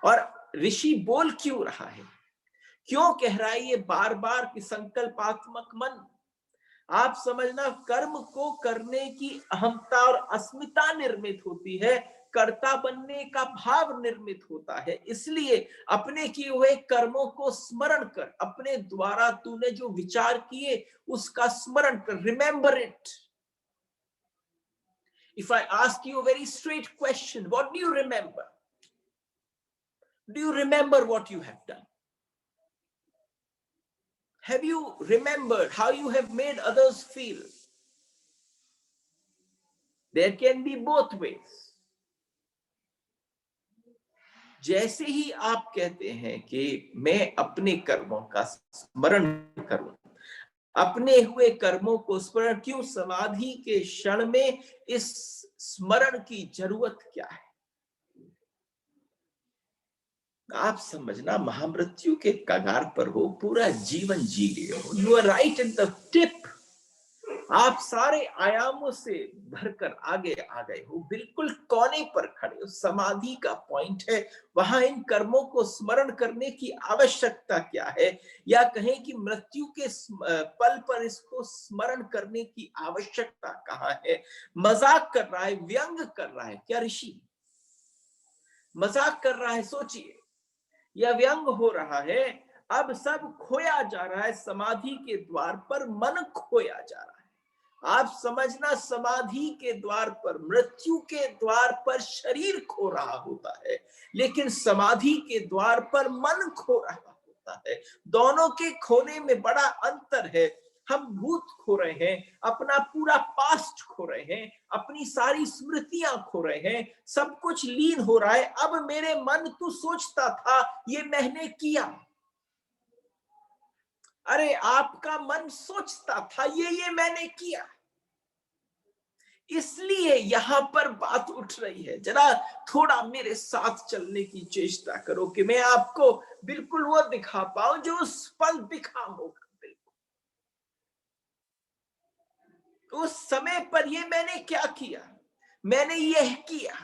और ऋषि बोल क्यों रहा है, क्यों कह रहा है ये बार बार कि संकल्पात्मक मन। आप समझना, कर्म को करने की अहमता और अस्मिता निर्मित होती है, कर्ता बनने का भाव निर्मित होता है। इसलिए अपने किए हुए कर्मों को स्मरण कर, अपने द्वारा तूने जो विचार किए उसका स्मरण कर, remember it. If I ask you a very straight question, what do you remember? Do you remember what you have done? Have you remembered how you have made others feel? There can be both ways. जैसे ही आप कहते हैं कि मैं अपने कर्मों का स्मरण करूं, अपने हुए कर्मों को स्मरण क्यों? समाधि के क्षण में इस स्मरण की जरूरत क्या है? आप समझना, महामृत्यु के कगार पर हो, पूरा जीवन जी लिए हो, you are right in the tip, आप सारे आयामों से भरकर आगे आ गए हो, बिल्कुल कोने पर खड़े हो, समाधि का पॉइंट है। वहां इन कर्मों को स्मरण करने की आवश्यकता क्या है, या कहें कि मृत्यु के पल पर इसको स्मरण करने की आवश्यकता कहां है? मजाक कर रहा है, व्यंग कर रहा है क्या ऋषि? मजाक कर रहा है? सोचिए, यह व्यंग हो रहा है। अब सब खोया जा रहा है, समाधि के द्वार पर मन खोया जा रहा है। आप समझना, समाधि के द्वार पर, मृत्यु के द्वार पर शरीर खो रहा होता है, लेकिन समाधि के द्वार पर मन खो रहा होता है। दोनों के खोने में बड़ा अंतर है। हम भूत खो रहे हैं, अपना पूरा पास्ट खो रहे हैं, अपनी सारी स्मृतियां खो रहे हैं, सब कुछ लीन हो रहा है। अब मेरे मन, तू सोचता था ये मैंने किया, अरे आपका मन सोचता था ये मैंने किया। इसलिए यहां पर बात उठ रही है, जरा थोड़ा मेरे साथ चलने की चेष्टा करो कि मैं आपको बिल्कुल वो दिखा पाऊं जो उस पल दिखा होगा। बिल्कुल उस समय पर ये मैंने क्या किया, मैंने यह किया।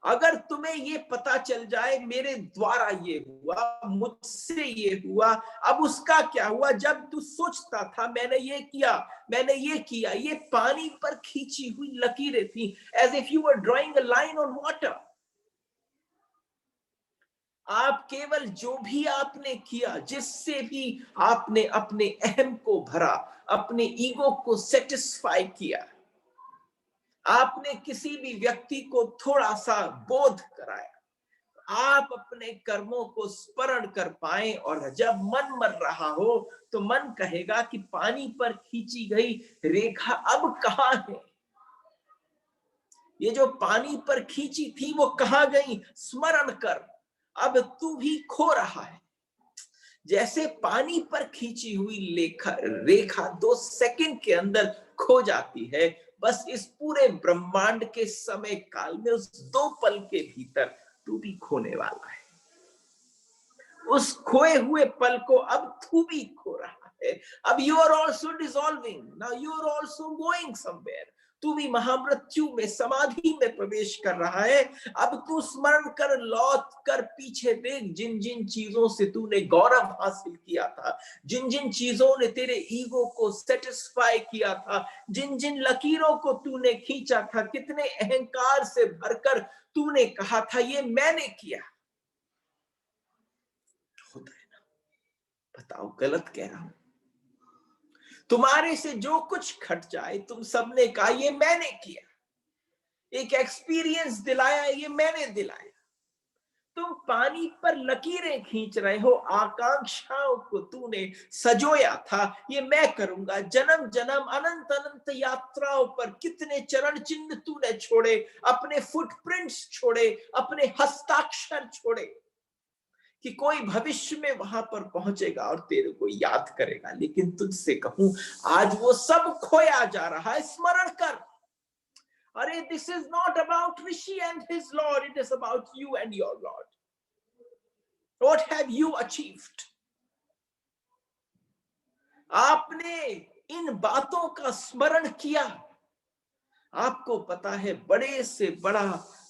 अगर तुम्हें ये पता चल जाए मेरे द्वारा ये हुआ, मुझसे ये हुआ, अब उसका क्या हुआ? जब तू सोचता था मैंने ये किया, मैंने ये किया, ये पानी पर खींची हुई लकीरें थी, as if you were drawing a line on water. आप केवल जो भी आपने किया, जिससे भी आपने अपने अहम को भरा, अपने ईगो को सेटिस्फाई किया, आपने किसी भी व्यक्ति को थोड़ा सा बोध कराया, आप अपने कर्मों को स्मरण कर पाए। और जब मन मर रहा हो तो मन कहेगा कि पानी पर खींची गई रेखा अब कहां है? ये जो पानी पर खींची थी वो कहां गई? स्मरण कर, अब तू भी खो रहा है। जैसे पानी पर खींची हुई रेखा 2 सेकंड के अंदर खो जाती है, बस इस पूरे ब्रह्मांड के समय काल में उस 2 पल के भीतर तू भी खोने वाला है। उस खोए हुए पल को अब तू भी खो रहा है। अब you are also dissolving, now you are also going somewhere. तू भी महामृत्यु में, समाधि में प्रवेश कर रहा है। अब तू स्मरण कर, लौट कर पीछे देख, जिन जिन चीजों से तूने गौरव हासिल किया था, जिन जिन चीजों ने तेरे ईगो को सेटिस्फाई किया था, जिन जिन लकीरों को तूने खींचा था, कितने अहंकार से भरकर तूने कहा था ये मैंने किया। होता है ना? बताओ गलत कह रहा हूं? तुम्हारे से जो कुछ खट जाए, तुम सबने कहा ये मैंने किया, एक एक्सपीरियंस दिलाया, ये मैंने दिलाया। तुम पानी पर लकीरें खींच रहे हो, आकांक्षाओं को तूने सजोया था, ये मैं करूंगा। जन्म जन्म अनंत अनंत यात्राओं पर कितने चरण चिन्ह तूने छोड़े, अपने फुटप्रिंट्स छोड़े, अपने हस्ताक्षर छोड़े, कि कोई भविष्य में वहां पर पहुंचेगा और तेरे को याद करेगा। लेकिन तुझसे कहूं, आज वो सब खोया जा रहा है। स्मरण कर, अरे this is not about Rishi and his Lord, it is about you and your Lord. What have you achieved? आपने इन बातों का स्मरण किया। आपको पता है, बड़े से बड़ा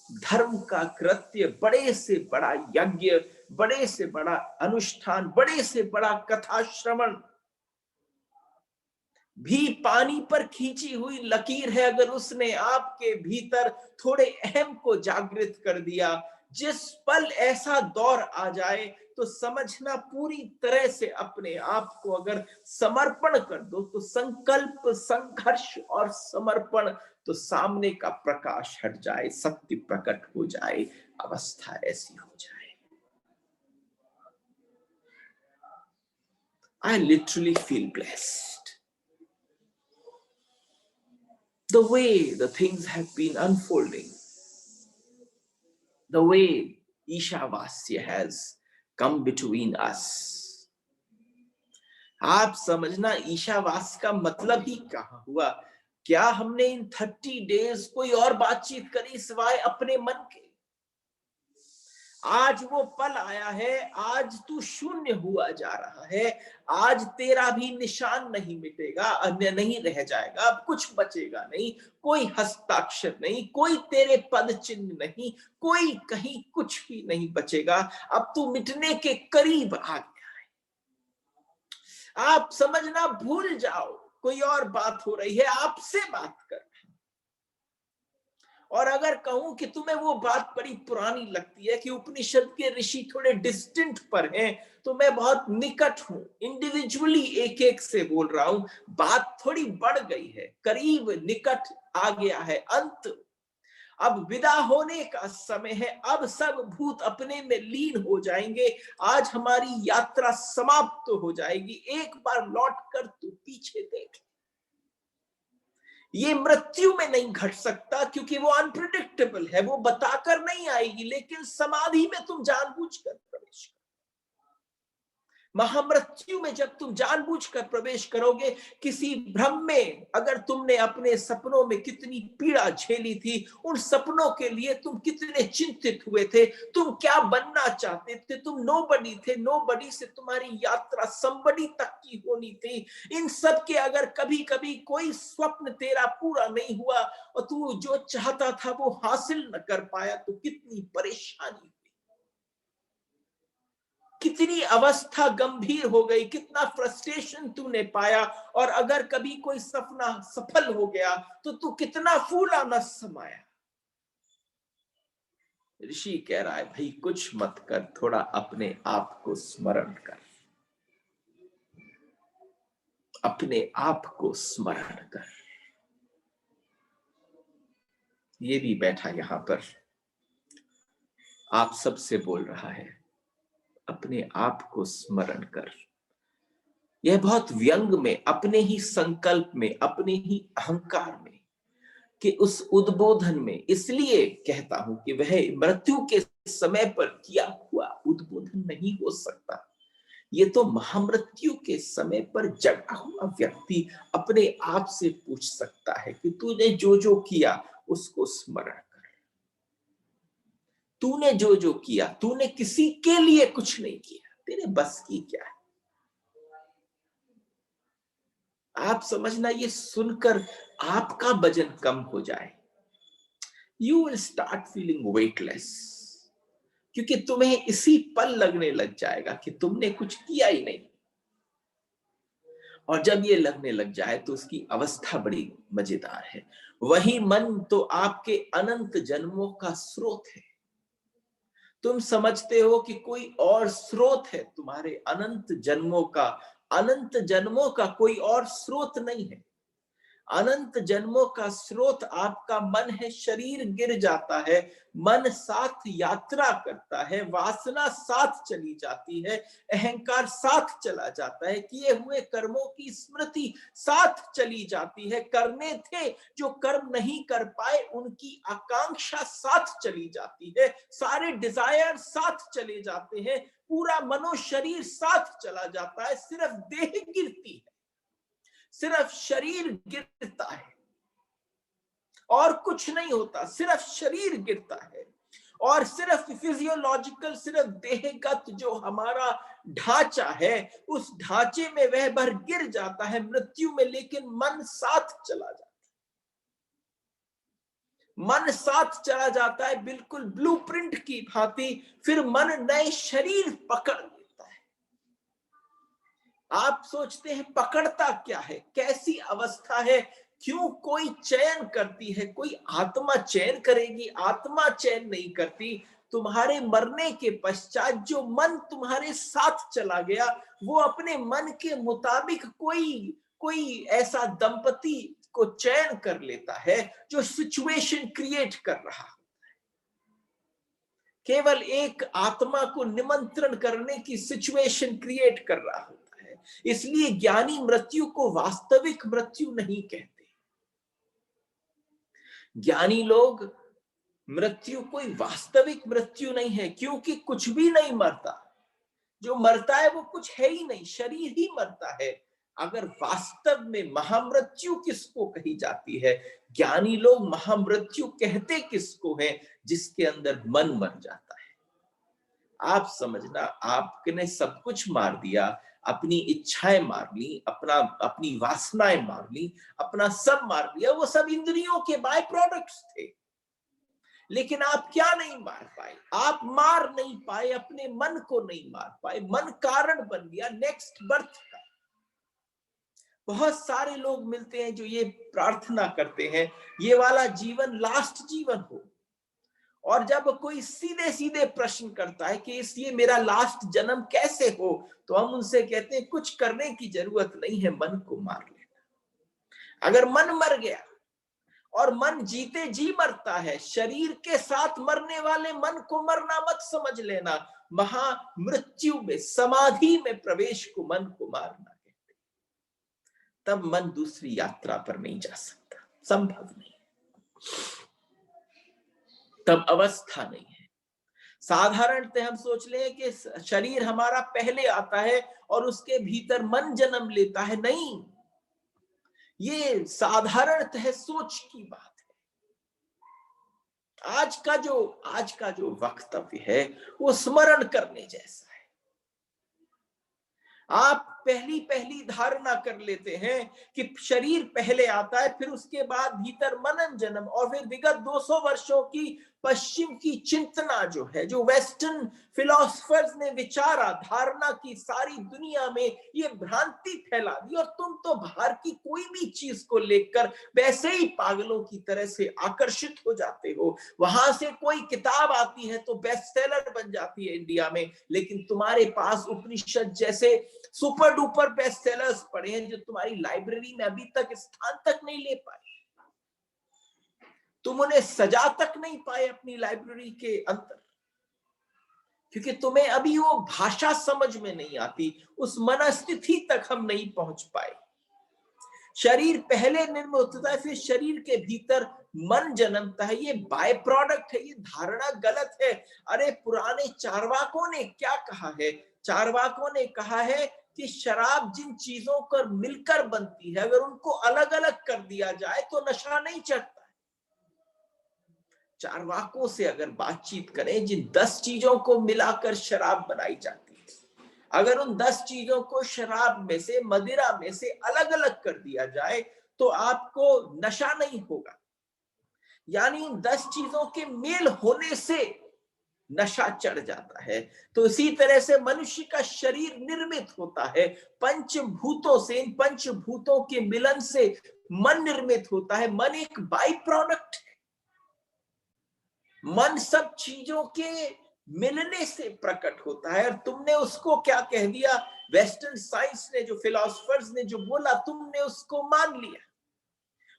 धर्म का कृत्य, बड़े से बड़ा यज्ञ, बड़े से बड़ा अनुष्ठान, बड़े से बड़ा कथा श्रवण भी पानी पर खींची हुई लकीर है। अगर उसने आपके भीतर थोड़े अहम को जागृत कर दिया, जिस पल ऐसा दौर आ जाए तो समझना, पूरी तरह से अपने आप को अगर समर्पण कर दो, तो संकल्प, संघर्ष और समर्पण, तो सामने का प्रकाश हट जाए, सत्य प्रकट हो जाए, अवस्था ऐसी हो जाए। I literally feel blessed. The way the things have been unfolding, the way Ishavasya has come between us. आप समझना, ईशावास का मतलब ही कहां हुआ? क्या हमने इन 30 डेज कोई और बातचीत करी सिवाय अपने मन के? आज वो पल आया है, आज तू शून्य हुआ जा रहा है। आज तेरा भी निशान नहीं मिटेगा, अन्य नहीं रह जाएगा, अब कुछ बचेगा नहीं, कोई हस्ताक्षर नहीं, कोई तेरे पद चिन्ह नहीं, कोई कहीं कुछ भी नहीं बचेगा। अब तू मिटने के करीब आ गया है। आप समझना, भूल जाओ कोई और बात हो रही है, आपसे बात कर। और अगर कहूं कि तुम्हें वो बात बड़ी पुरानी लगती है, कि उपनिषद के ऋषि थोड़े डिस्टेंट पर हैं, तो मैं बहुत निकट हूं, इंडिविजुअली एक एक से बोल रहा हूं। बात थोड़ी बढ़ गई है, करीब निकट आ गया है अंत। अब विदा होने का समय है, अब सब भूत अपने में लीन हो जाएंगे। आज हमारी यात्रा समाप्त हो जाएगी। एक बार लौट कर तू पीछे देख। ये मृत्यु में नहीं घट सकता, क्योंकि वो अनप्रिडिक्टेबल है, वो बताकर नहीं आएगी। लेकिन समाधि में तुम जानबूझकर प्रवेश करो। महामृत्यु में जब तुम जानबूझकर प्रवेश करोगे, किसी भ्रम में, अगर तुमने अपने सपनों में कितनी पीड़ा झेली थी, उन सपनों के लिए तुम कितने चिंतित हुए थे, तुम क्या बनना चाहते थे, तुम नोबडी थे, नोबडी से तुम्हारी यात्रा समबडी तक की होनी थी। इन सब के अगर कभी कभी कोई स्वप्न तेरा पूरा नहीं हुआ और तू जो चाहता था वो हासिल न कर पाया, तो कितनी परेशानी, कितनी अवस्था गंभीर हो गई, कितना फ्रस्ट्रेशन तूने पाया। और अगर कभी कोई सपना सफल हो गया तो तू कितना फूला न समाया। ऋषि कह रहा है, भाई कुछ मत कर, थोड़ा अपने आप को स्मरण कर, अपने आप को स्मरण कर। ये भी बैठा यहां पर आप सबसे बोल रहा है, अपने आप को स्मरण कर। यह बहुत व्यंग में, अपने ही संकल्प में, अपने ही अहंकार में, कि उस उद्बोधन में, इसलिए कहता हूं कि वह मृत्यु के समय पर किया हुआ उद्बोधन नहीं हो सकता। ये तो महामृत्यु के समय पर जगा हुआ व्यक्ति अपने आप से पूछ सकता है कि तूने जो जो किया उसको स्मरण कर। तूने जो जो किया, तूने किसी के लिए कुछ नहीं किया, तेरे बस की क्या है। आप समझना, ये सुनकर आपका वजन कम हो जाए। You will start feeling weightless, क्योंकि तुम्हें इसी पल लगने लग जाएगा कि तुमने कुछ किया ही नहीं। और जब ये लगने लग जाए तो उसकी अवस्था बड़ी मजेदार है। वही मन तो आपके अनंत जन्मों का स्रोत है। तुम समझते हो कि कोई और स्रोत है तुम्हारे अनंत जन्मों का। अनंत जन्मों का कोई और स्रोत नहीं है। अनंत जन्मों का स्रोत आपका मन है। शरीर गिर जाता है, मन साथ यात्रा करता है, वासना साथ चली जाती है, अहंकार साथ चला जाता है, किए हुए कर्मों की स्मृति साथ चली जाती है, करने थे जो कर्म नहीं कर पाए उनकी आकांक्षा साथ चली जाती है, सारे डिजायर साथ चले जाते हैं, पूरा मनोशरीर साथ चला जाता है, सिर्फ देह गिरती है, सिर्फ शरीर गिरता है और कुछ नहीं होता, सिर्फ शरीर गिरता है। और सिर्फ फिजियोलॉजिकल, सिर्फ देहगत जो हमारा ढांचा है, उस ढांचे में वह भर गिर जाता है मृत्यु में, लेकिन मन साथ चला जाता है। मन साथ चला जाता है बिल्कुल ब्लूप्रिंट की भांति। फिर मन नए शरीर पकड़ लेता है। आप सोचते हैं पकड़ता क्या है, कैसी अवस्था है, क्यों कोई चयन करती है, कोई आत्मा चयन करेगी? आत्मा चयन नहीं करती। तुम्हारे मरने के पश्चात जो मन तुम्हारे साथ चला गया, वो अपने मन के मुताबिक कोई कोई ऐसा दंपति को चयन कर लेता है जो सिचुएशन क्रिएट कर रहा है। केवल एक आत्मा को निमंत्रण करने की सिचुएशन क्रिएट कर रहा होता है। इसलिए ज्ञानी मृत्यु को वास्तविक मृत्यु नहीं कहते। ज्ञानी लोग मृत्यु कोई वास्तविक मृत्यु नहीं है, क्योंकि कुछ भी नहीं मरता। जो मरता है वो कुछ है ही नहीं, शरीर ही मरता है। अगर वास्तव में महामृत्यु किसको कही जाती है, ज्ञानी लोग महामृत्यु कहते किसको है? जिसके अंदर मन मर जाता है। आप समझना, आपने सब कुछ मार दिया, अपनी इच्छाएं मार ली, अपनी वासनाएं मार ली, अपना सब मार दिया। वो सब इंद्रियों के बाय प्रोडक्ट्स थे, लेकिन आप क्या नहीं मार पाए? आप मार नहीं पाए, अपने मन को नहीं मार पाए। मन कारण बन गया नेक्स्ट बर्थ का। बहुत सारे लोग मिलते हैं जो ये प्रार्थना करते हैं, ये वाला जीवन लास्ट जीवन हो। और जब कोई सीधे सीधे प्रश्न करता है कि ये मेरा लास्ट जन्म कैसे हो, तो हम उनसे कहते हैं कुछ करने की जरूरत नहीं है, मन को मार लेना। अगर मन मर गया, और मन जीते जी मरता है, शरीर के साथ मरने वाले मन को मरना मत समझ लेना। महामृत्यु में, समाधि में प्रवेश को मन को मारना कहते। तब मन दूसरी यात्रा पर नहीं जा सकता, संभव नहीं, तब अवस्था नहीं है। साधारणतः हम सोच ले कि शरीर हमारा पहले आता है और उसके भीतर मन जन्म लेता है। नहीं, ये साधारणतः सोच की बात है। आज का जो वक्तव्य है वो स्मरण करने जैसा है। आप पहली धारणा कर लेते हैं कि शरीर पहले आता है, फिर उसके बाद भीतर मनन जन्म, और फिर विगत 200 वर्षों की पश्चिम की चिंतना जो है, जो वेस्टर्न फिलोसफर्स ने विचारा, धारणा की, सारी दुनिया में ये भ्रांति फैला दी। और तुम तो बाहर की कोई भी चीज को लेकर वैसे ही पागलों की तरह से आकर्षित हो जाते हो। वहां से कोई किताब आती है तो बेस्ट सेलर बन जाती है इंडिया में, लेकिन तुम्हारे पास उपनिषद जैसे सुपर डुपर बेस्ट सेलर्स पड़े हैं जो तुम्हारी लाइब्रेरी में अभी तक स्थान तक नहीं ले पाए। तुम उन्हें सजा तक नहीं पाए अपनी लाइब्रेरी के अंदर, क्योंकि तुम्हें अभी वो भाषा समझ में नहीं आती, उस मनस्थिति तक हम नहीं पहुंच पाए। शरीर पहले निर्मित होता है, फिर शरीर के भीतर मन जन्मता है, ये बाय प्रोडक्ट है, ये धारणा गलत है। अरे पुराने चार्वाकों ने क्या कहा है? चार्वाकों ने कहा है कि शराब जिन चीजों पर मिलकर बनती है, अगर उनको अलग अलग कर दिया जाए तो नशा नहीं चढ़ता है। चार्वाकों से अगर बातचीत करें, जिन 10 चीजों को मिलाकर शराब बनाई जाती है, अगर उन 10 चीजों को शराब में से, मदिरा में से अलग अलग कर दिया जाए तो आपको नशा नहीं होगा। यानी उन 10 चीजों के मेल होने से नशा चढ़ जाता है। तो इसी तरह से मनुष्य का शरीर निर्मित होता है पंचभूतों से। इन पंचभूतों के मिलन से मन निर्मित होता है। मन एक बाई प्रोडक्ट है। मन सब चीजों के मिलने से प्रकट होता है। और तुमने उसको क्या कह दिया? वेस्टर्न साइंस ने, जो फिलोसफर्स ने जो बोला, तुमने उसको मान लिया।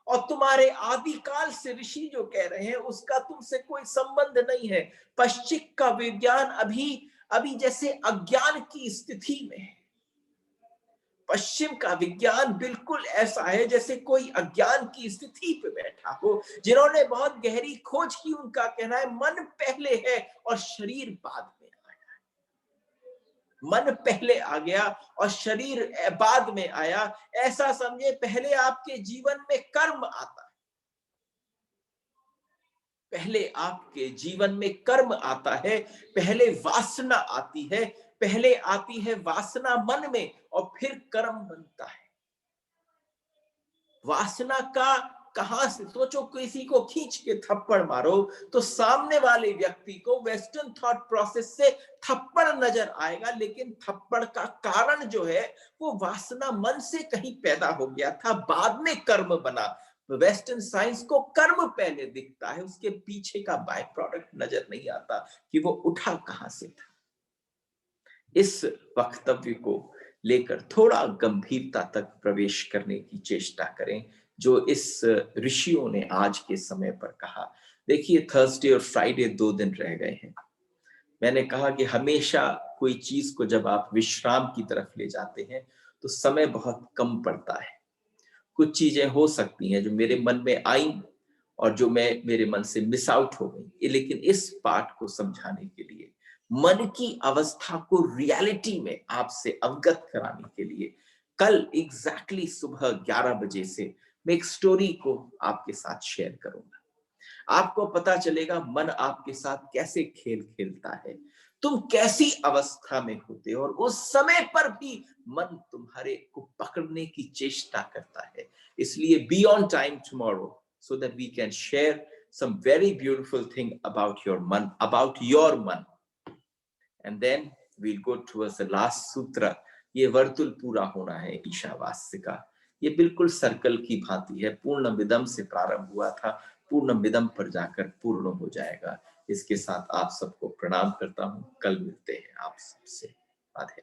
और तुम्हारे आदिकाल से ऋषि जो कह रहे हैं उसका तुमसे कोई संबंध नहीं है। पश्चिम का विज्ञान अभी अभी जैसे अज्ञान की स्थिति में है। पश्चिम का विज्ञान बिल्कुल ऐसा है जैसे कोई अज्ञान की स्थिति पे बैठा हो। जिन्होंने बहुत गहरी खोज की, उनका कहना है मन पहले है और शरीर बाद में आया। मन पहले आ गया और शरीर बाद में आया। ऐसा समझे, पहले आपके जीवन में कर्म आता है। पहले आपके जीवन में कर्म आता है, पहले वासना आती है, पहले आती है वासना मन में और फिर कर्म बनता है। वासना का कहां से? सोचो, किसी को खींच के थप्पड़ मारो तो सामने वाले व्यक्ति को वेस्टर्न थॉट प्रोसेस से थप्पड़ नजर आएगा, लेकिन थप्पड़ का कारण जो है वो वासना मन से कहीं पैदा हो गया था, बाद में कर्म बना। वेस्टर्न साइंस को कर्म पहले दिखता है, उसके पीछे का बाय प्रोडक्ट नजर नहीं आता कि वो उठा कहां से था। इस वक्तव्य को लेकर थोड़ा गंभीरता तक प्रवेश करने की चेष्टा करें, जो इस ऋषियों ने आज के समय पर कहा। देखिए, थर्सडे और फ्राइडे 2 दिन रह गए हैं। मैंने कहा कि हमेशा कोई चीज को जब आप विश्राम की तरफ ले जाते हैं तो समय बहुत कम पड़ता है। कुछ चीजें हो सकती हैं जो मेरे मन में आई और जो मेरे मन से मिस आउट हो गई, लेकिन इस पाठ को समझाने के लिए, मन की अवस्था को रियलिटी में आपसे अवगत कराने के लिए, कल एग्जैक्टली सुबह 11 बजे से मैं एक स्टोरी को आपके साथ शेयर करूंगा। आपको पता चलेगा मन आपके साथ कैसे खेल खेलता है, तुम कैसी अवस्था में होते हो और उस समय पर भी मन तुम्हारे को पकड़ने की चेष्टा करता है। इसलिए be on time tomorrow so that we can share some very beautiful thing about your man, and then we'll go towards the last sutra. ये वर्तुल पूरा होना है ईशावास्य का। ये बिल्कुल सर्कल की भांति है, पूर्ण मिदम से प्रारंभ हुआ था, पूर्ण मिदम पर जाकर पूर्ण हो जाएगा। इसके साथ आप सबको प्रणाम करता हूं। कल मिलते हैं आप सबसे। राधे।